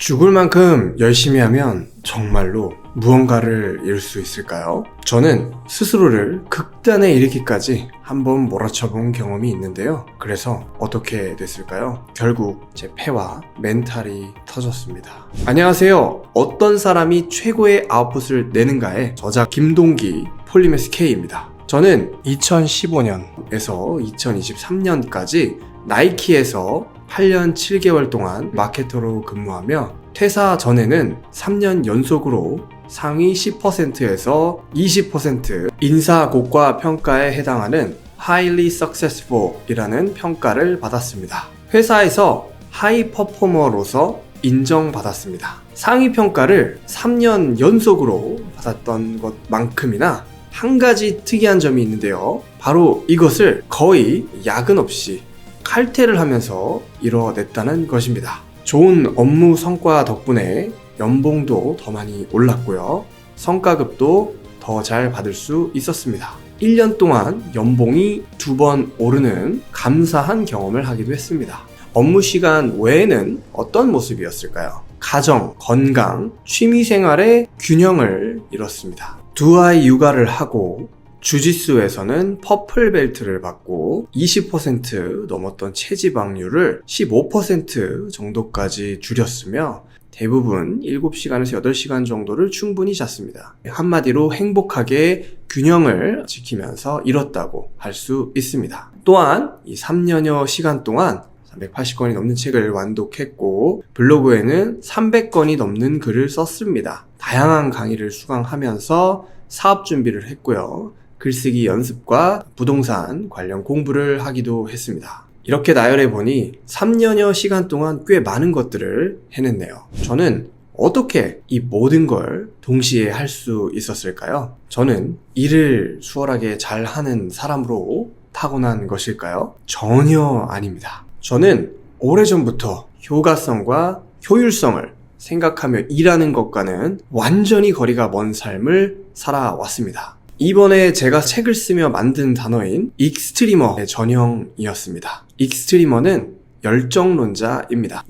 죽을 만큼 열심히 하면 정말로 무언가를 이룰 수 있을까요? 저는 스스로를 극단에 이르기까지 한번 몰아쳐본 경험이 있는데요. 그래서 어떻게 됐을까요? 결국 제 폐와 멘탈이 터졌습니다. 안녕하세요. 어떤 사람이 최고의 아웃풋을 내는가의 저자 김동기 폴리메스 K입니다. 저는 2015년에서 2023년까지 나이키에서 8년 7개월 동안 마케터로 근무하며 퇴사 전에는 3년 연속으로 상위 10%에서 20% 인사고과 평가에 해당하는 Highly Successful 이라는 평가를 받았습니다. 회사에서 하이 퍼포머로서 인정받았습니다. 상위 평가를 3년 연속으로 받았던 것만큼이나 한 가지 특이한 점이 있는데요. 바로 이것을 거의 야근 없이 칼퇴를 하면서 이뤄냈다는 것입니다. 좋은 업무 성과 덕분에 연봉도 더 많이 올랐고요. 성과급도 더 잘 받을 수 있었습니다. 1년 동안 연봉이 2번 오르는 감사한 경험을 하기도 했습니다. 업무 시간 외에는 어떤 모습이었을까요? 가정, 건강, 취미생활의 균형을 이뤘습니다. 2아이 육아를 하고 주짓수에서는 퍼플 벨트를 받고 20% 넘었던 체지방률을 15% 정도까지 줄였으며 대부분 7시간에서 8시간 정도를 충분히 잤습니다. 한마디로 행복하게 균형을 지키면서 이뤘다고 할 수 있습니다. 또한 이 3년여 시간 동안 380권이 넘는 책을 완독했고 블로그에는 300건이 넘는 글을 썼습니다. 다양한 강의를 수강하면서 사업 준비를 했고요. 글쓰기 연습과 부동산 관련 공부를 하기도 했습니다. 이렇게 나열해보니 3년여 시간 동안 꽤 많은 것들을 해냈네요. 저는 어떻게 이 모든 걸 동시에 할 수 있었을까요? 저는 일을 수월하게 잘하는 사람으로 타고난 것일까요? 전혀 아닙니다. 저는 오래전부터 효과성과 효율성을 생각하며 일하는 것과는 완전히 거리가 먼 삶을 살아왔습니다. 이번에 제가 책을 쓰며 만든 단어인 익스트리머의 전형이었습니다. 익스트리머는 열정론자입니다.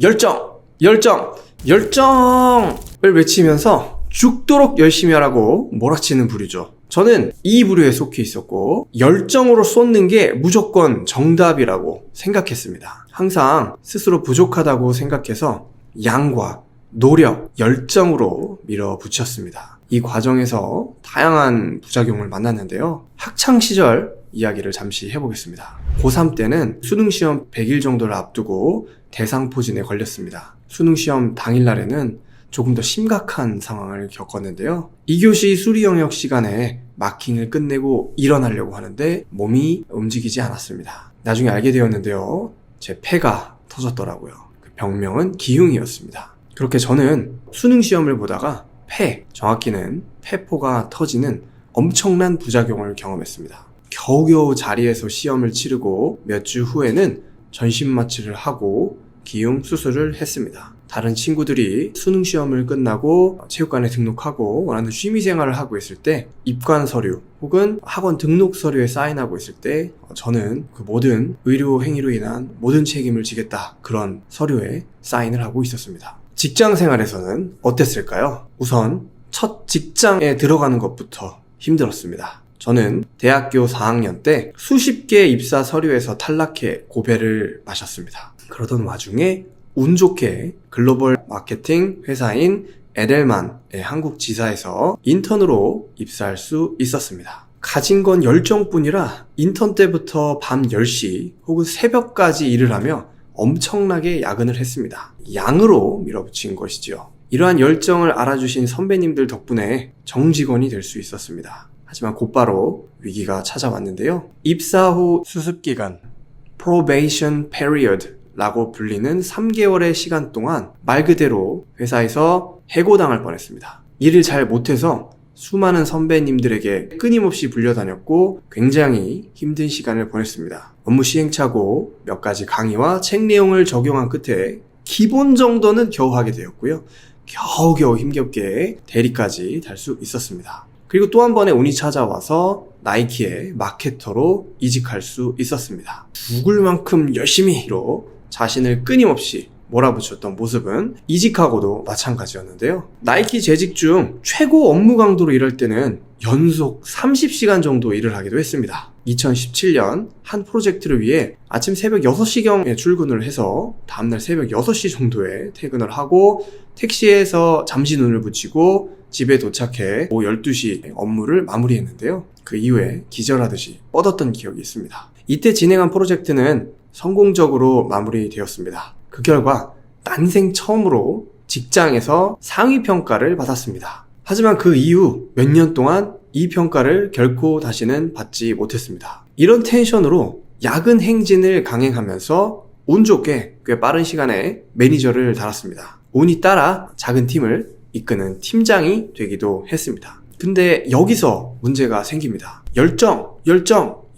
열정을 외치면서 죽도록 열심히 하라고 몰아치는 부류죠. 저는 이 부류에 속해 있었고 열정으로 쏟는 게 무조건 정답이라고 생각했습니다. 항상 스스로 부족하다고 생각해서 양과 노력, 열정으로 밀어붙였습니다. 이 과정에서 다양한 부작용을 만났는데요. 학창시절 이야기를 잠시 해보겠습니다. 고3 때는 수능시험 100일 정도를 앞두고 대상포진에 걸렸습니다. 수능시험 당일날에는 조금 더 심각한 상황을 겪었는데요. 2교시 수리 영역 시간에 마킹을 끝내고 일어나려고 하는데 몸이 움직이지 않았습니다. 나중에 알게 되었는데요. 제 폐가 터졌더라고요. 그 병명은 기흉이었습니다. 그렇게 저는 수능시험을 보다가 정확히는 폐포가 터지는 엄청난 부작용을 경험했습니다. 겨우겨우 자리에서 시험을 치르고 몇 주 후에는 전신 마취를 하고 기흉 수술을 했습니다. 다른 친구들이 수능 시험을 끝나고 체육관에 등록하고 원하는 취미생활을 하고 있을 때 입관 서류 혹은 학원 등록 서류에 사인하고 있을 때 저는 그 모든 의료 행위로 인한 모든 책임을 지겠다, 그런 서류에 사인을 하고 있었습니다. 직장 생활에서는 어땠을까요? 우선 첫 직장에 들어가는 것부터 힘들었습니다. 저는 대학교 4학년 때 수십 개의 입사 서류에서 탈락해 고배를 마셨습니다. 그러던 와중에 운 좋게 글로벌 마케팅 회사인 에델만의 한국 지사에서 인턴으로 입사할 수 있었습니다. 가진 건 열정뿐이라 인턴 때부터 밤 10시 혹은 새벽까지 일을 하며 엄청나게 야근을 했습니다. 양으로 밀어붙인 것이지요. 이러한 열정을 알아주신 선배님들 덕분에 정직원이 될 수 있었습니다. 하지만 곧바로 위기가 찾아왔는데요. 입사 후 수습기간, probation period 라고 불리는 3개월의 시간 동안 말 그대로 회사에서 해고당할 뻔했습니다. 일을 잘 못해서 수많은 선배님들에게 끊임없이 불려다녔고 굉장히 힘든 시간을 보냈습니다. 업무 시행착오, 몇 가지 강의와 책 내용을 적용한 끝에 기본 정도는 겨우 하게 되었고요. 겨우겨우 힘겹게 대리까지 달 수 있었습니다. 그리고 또 한 번의 운이 찾아와서 나이키의 마케터로 이직할 수 있었습니다. 죽을 만큼 열심히로 자신을 끊임없이 몰아붙였던 모습은 이직하고도 마찬가지였는데요. 나이키 재직 중 최고 업무 강도로 일할 때는 연속 30시간 정도 일을 하기도 했습니다. 2017년 한 프로젝트를 위해 아침 새벽 6시경에 출근을 해서 다음날 새벽 6시 정도에 퇴근을 하고 택시에서 잠시 눈을 붙이고 집에 도착해 오후 12시 업무를 마무리했는데요. 그 이후에 기절하듯이 뻗었던 기억이 있습니다. 이때 진행한 프로젝트는 성공적으로 마무리되었습니다. 그 결과 난생 처음으로 직장에서 상위 평가를 받았습니다. 하지만 그 이후 몇 년 동안 이 평가를 결코 다시는 받지 못했습니다. 이런 텐션으로 야근 행진을 강행하면서 운 좋게 꽤 빠른 시간에 매니저를 달았습니다. 운이 따라 작은 팀을 이끄는 팀장이 되기도 했습니다. 근데 여기서 문제가 생깁니다.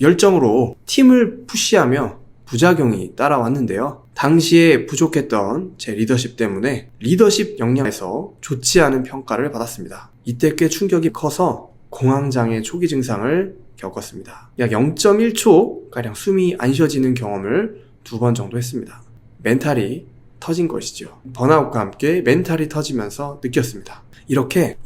열정으로 팀을 푸시하며 부작용이 따라왔는데요. 당시에 부족했던 제 리더십 때문에 리더십 역량에서 좋지 않은 평가를 받았습니다. 이때 꽤 충격이 커서 공황장애 초기 증상을 겪었습니다. 약 0.1초가량 숨이 안 쉬어지는 경험을 2번 정도 했습니다. 멘탈이 터진 것이죠. 번아웃과 함께 멘탈이 터지면서 느꼈습니다. 이렇게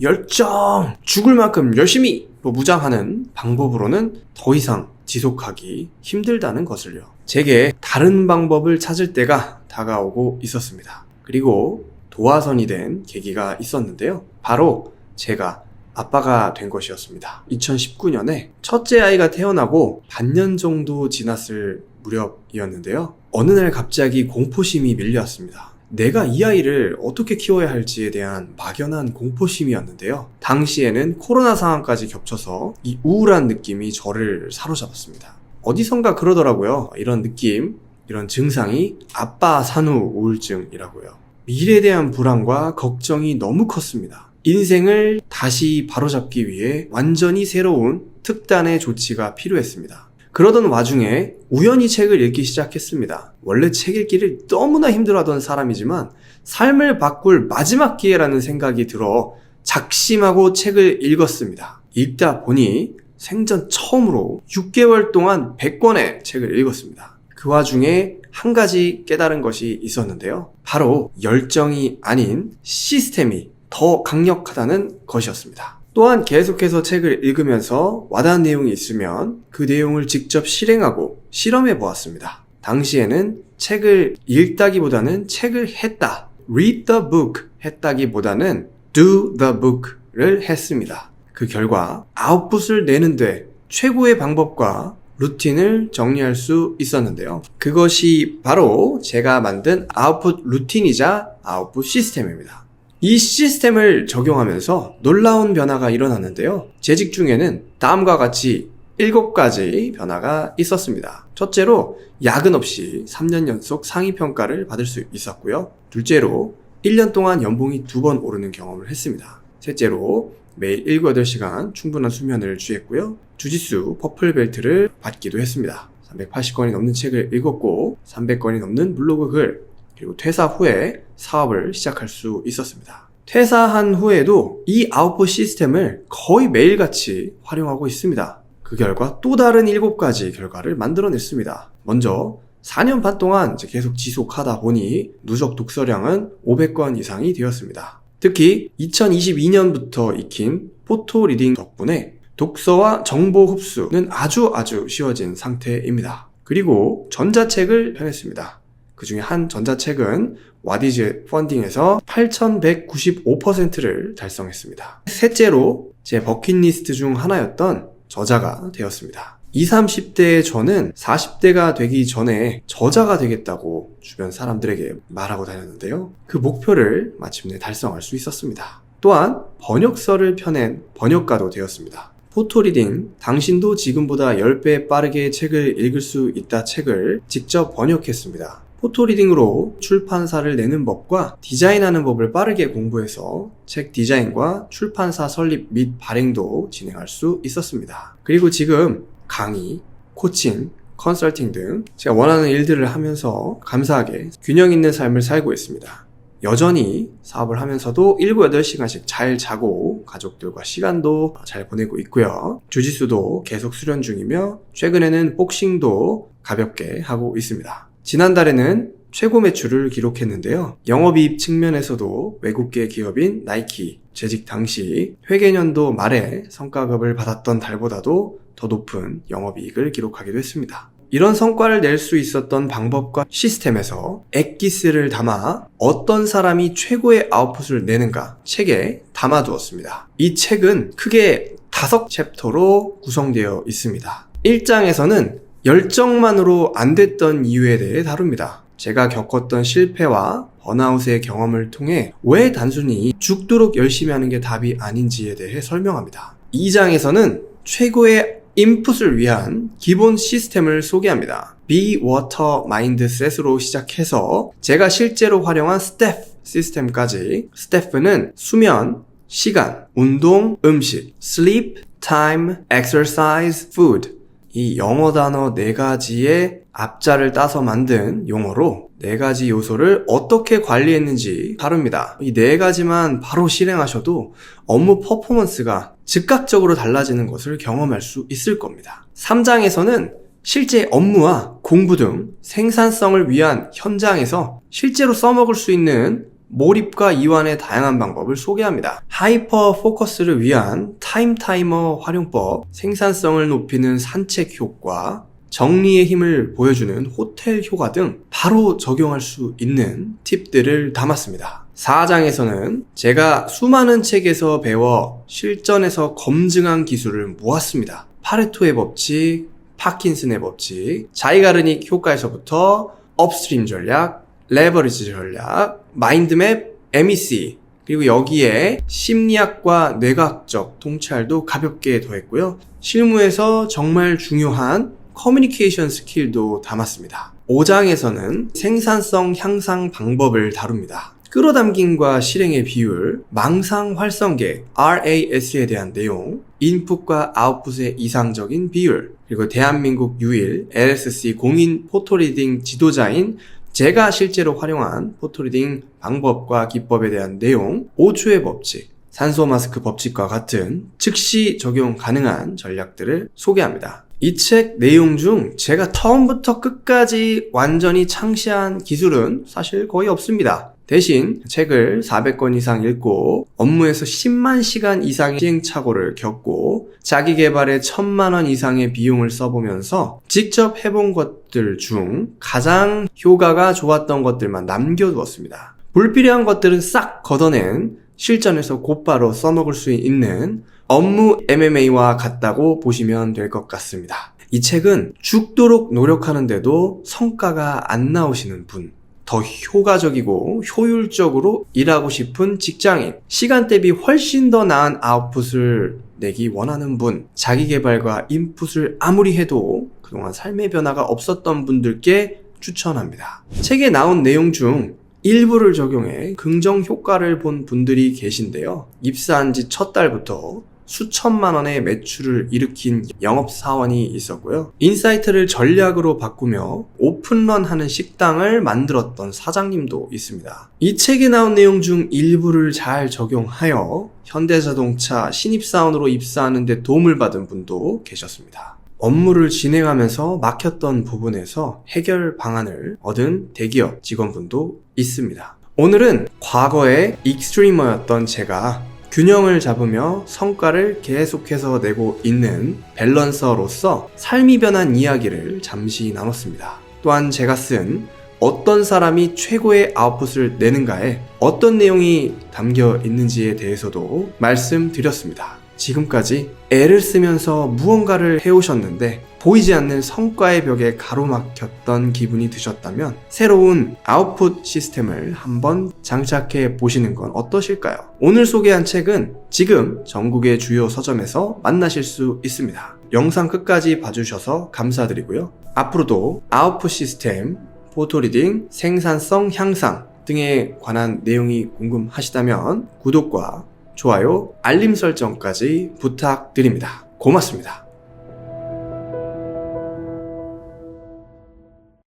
죽을 만큼 열심히 무장하는 방법으로는 더 이상 지속하기 힘들다는 것을요. 제게 다른 방법을 찾을 때가 다가오고 있었습니다. 그리고 도화선이 된 계기가 있었는데요. 바로 제가 아빠가 된 것이었습니다. 2019년에 첫째 아이가 태어나고 반년 정도 지났을 무렵이었는데요. 어느 날 갑자기 공포심이 밀려왔습니다. 내가 이 아이를 어떻게 키워야 할지에 대한 막연한 공포심이었는데요. 당시에는 코로나 상황까지 겹쳐서 이 우울한 느낌이 저를 사로잡았습니다. 어디선가 그러더라고요. 이런 느낌, 이런 증상이 아빠 산후 우울증이라고요. 미래에 대한 불안과 걱정이 너무 컸습니다. 인생을 다시 바로잡기 위해 완전히 새로운 특단의 조치가 필요했습니다. 그러던 와중에 우연히 책을 읽기 시작했습니다. 원래 책 읽기를 너무나 힘들어하던 사람이지만 삶을 바꿀 마지막 기회라는 생각이 들어 작심하고 책을 읽었습니다. 읽다 보니 생전 처음으로 6개월 동안 100권의 책을 읽었습니다. 그 와중에 한 가지 깨달은 것이 있었는데요. 바로 열정이 아닌 시스템이 더 강력하다는 것이었습니다. 또한 계속해서 책을 읽으면서 와닿은 내용이 있으면 그 내용을 직접 실행하고 실험해 보았습니다. 당시에는 책을 읽다기보다는 책을 했다. read the book 했다기보다는 do the book를 했습니다. 그 결과 아웃풋을 내는데 최고의 방법과 루틴을 정리할 수 있었는데요. 그것이 바로 제가 만든 아웃풋 루틴이자 아웃풋 시스템입니다. 이 시스템을 적용하면서 놀라운 변화가 일어났는데요. 재직 중에는 다음과 같이 7가지 변화가 있었습니다. 첫째로 야근 없이 3년 연속 상위 평가를 받을 수 있었고요. 둘째로 1년 동안 연봉이 2번 오르는 경험을 했습니다. 셋째로 매일 7, 8시간 충분한 수면을 취했고요. 주짓수 퍼플벨트를 받기도 했습니다. 380권이 넘는 책을 읽었고 300권이 넘는 블로그 글, 그리고 퇴사 후에 사업을 시작할 수 있었습니다. 퇴사한 후에도 이 아웃풋 시스템을 거의 매일같이 활용하고 있습니다. 그 결과 또 다른 7가지 결과를 만들어냈습니다. 먼저 4년 반 동안 계속 지속하다 보니 누적 독서량은 500권 이상이 되었습니다. 특히 2022년부터 익힌 포토 리딩 덕분에 독서와 정보 흡수는 아주 쉬워진 상태입니다. 그리고 전자책을 펴냈습니다. 그 중에 한 전자책은 와디즈 펀딩에서 8,195%를 달성했습니다. 셋째로 제 버킷리스트 중 하나였던 저자가 되었습니다. 20, 30대의 저는 40대가 되기 전에 저자가 되겠다고 주변 사람들에게 말하고 다녔는데요. 그 목표를 마침내 달성할 수 있었습니다. 또한 번역서를 펴낸 번역가도 되었습니다. 포토리딩, 당신도 지금보다 10배 빠르게 책을 읽을 수 있다 책을 직접 번역했습니다. 포토리딩으로 출판사를 내는 법과 디자인하는 법을 빠르게 공부해서 책 디자인과 출판사 설립 및 발행도 진행할 수 있었습니다. 그리고 지금 강의, 코칭, 컨설팅 등 제가 원하는 일들을 하면서 감사하게 균형 있는 삶을 살고 있습니다. 여전히 사업을 하면서도 7, 8시간씩 잘 자고 가족들과 시간도 잘 보내고 있고요. 주짓수도 계속 수련 중이며 최근에는 복싱도 가볍게 하고 있습니다. 지난달에는 최고 매출을 기록했는데요. 영업이익 측면에서도 외국계 기업인 나이키 재직 당시 회계년도 말에 성과급을 받았던 달보다도 더 높은 영업이익을 기록하기도 했습니다. 이런 성과를 낼 수 있었던 방법과 시스템에서 엑기스를 담아 어떤 사람이 최고의 아웃풋을 내는가 책에 담아두었습니다. 이 책은 크게 5챕터로 구성되어 있습니다. 1장에서는 열정만으로 안 됐던 이유에 대해 다룹니다. 제가 겪었던 실패와 번아웃의 경험을 통해 왜 단순히 죽도록 열심히 하는 게 답이 아닌지에 대해 설명합니다. 2장에서는 최고의 인풋을 위한 기본 시스템을 소개합니다. Be Water Mindset으로 시작해서 제가 실제로 활용한 STEP 시스템까지. STEP는 수면, 시간, 운동, 음식, Sleep, Time, Exercise, Food. 이 영어 단어 4가지의 앞자를 따서 만든 용어로 4가지 요소를 어떻게 관리했는지 다룹니다. 이 4가지만 바로 실행하셔도 업무 퍼포먼스가 즉각적으로 달라지는 것을 경험할 수 있을 겁니다. 3장에서는 실제 업무와 공부 등 생산성을 위한 현장에서 실제로 써먹을 수 있는 몰입과 이완의 다양한 방법을 소개합니다. 하이퍼 포커스를 위한 타임 타이머 활용법, 생산성을 높이는 산책 효과, 정리의 힘을 보여주는 호텔 효과 등 바로 적용할 수 있는 팁들을 담았습니다. 4장에서는 제가 수많은 책에서 배워 실전에서 검증한 기술을 모았습니다. 파레토의 법칙, 파킨슨의 법칙, 자이가르닉 효과에서부터 업스트림 전략, 레버리지 전략, 마인드맵, MEC, 그리고 여기에 심리학과 뇌과학적 통찰도 가볍게 더했고요. 실무에서 정말 중요한 커뮤니케이션 스킬도 담았습니다. 5장에서는 생산성 향상 방법을 다룹니다. 끌어당김과 실행의 비율, 망상 활성계, RAS에 대한 내용, 인풋과 아웃풋의 이상적인 비율, 그리고 대한민국 유일 LSC 공인 포토리딩 지도자인 제가 실제로 활용한 포토리딩 방법과 기법에 대한 내용, 5초의 법칙, 산소 마스크 법칙과 같은 즉시 적용 가능한 전략들을 소개합니다. 이 책 내용 중 제가 처음부터 끝까지 완전히 창시한 기술은 사실 거의 없습니다. 대신 책을 400권 이상 읽고 업무에서 10만 시간 이상의 시행착오를 겪고 자기 개발에 1000만 원 이상의 비용을 써보면서 직접 해본 것들 중 가장 효과가 좋았던 것들만 남겨두었습니다. 불필요한 것들은 싹 걷어낸 실전에서 곧바로 써먹을 수 있는 업무 MMA와 같다고 보시면 될 것 같습니다. 이 책은 죽도록 노력하는데도 성과가 안 나오시는 분, 더 효과적이고 효율적으로 일하고 싶은 직장인, 시간 대비 훨씬 더 나은 아웃풋을 내기 원하는 분, 자기개발과 인풋을 아무리 해도 그동안 삶의 변화가 없었던 분들께 추천합니다. 책에 나온 내용 중 일부를 적용해 긍정 효과를 본 분들이 계신데요. 입사한 지 첫 달부터 수천만 원의 매출을 일으킨 영업사원이 있었고요. 인사이트를 전략으로 바꾸며 오픈런 하는 식당을 만들었던 사장님도 있습니다. 이 책에 나온 내용 중 일부를 잘 적용하여 현대자동차 신입사원으로 입사하는 데 도움을 받은 분도 계셨습니다. 업무를 진행하면서 막혔던 부분에서 해결 방안을 얻은 대기업 직원분도 있습니다. 오늘은 과거의 익스트리머였던 제가 균형을 잡으며 성과를 계속해서 내고 있는 밸런서로서 삶이 변한 이야기를 잠시 나눴습니다. 또한 제가 쓴 어떤 사람이 최고의 아웃풋을 내는가에 어떤 내용이 담겨 있는지에 대해서도 말씀드렸습니다. 지금까지 애를 쓰면서 무언가를 해오셨는데 보이지 않는 성과의 벽에 가로막혔던 기분이 드셨다면 새로운 아웃풋 시스템을 한번 장착해 보시는 건 어떠실까요? 오늘 소개한 책은 지금 전국의 주요 서점에서 만나실 수 있습니다. 영상 끝까지 봐주셔서 감사드리고요. 앞으로도 아웃풋 시스템, 포토리딩, 생산성 향상 등에 관한 내용이 궁금하시다면 구독과 좋아요, 알림 설정까지 부탁드립니다. 고맙습니다.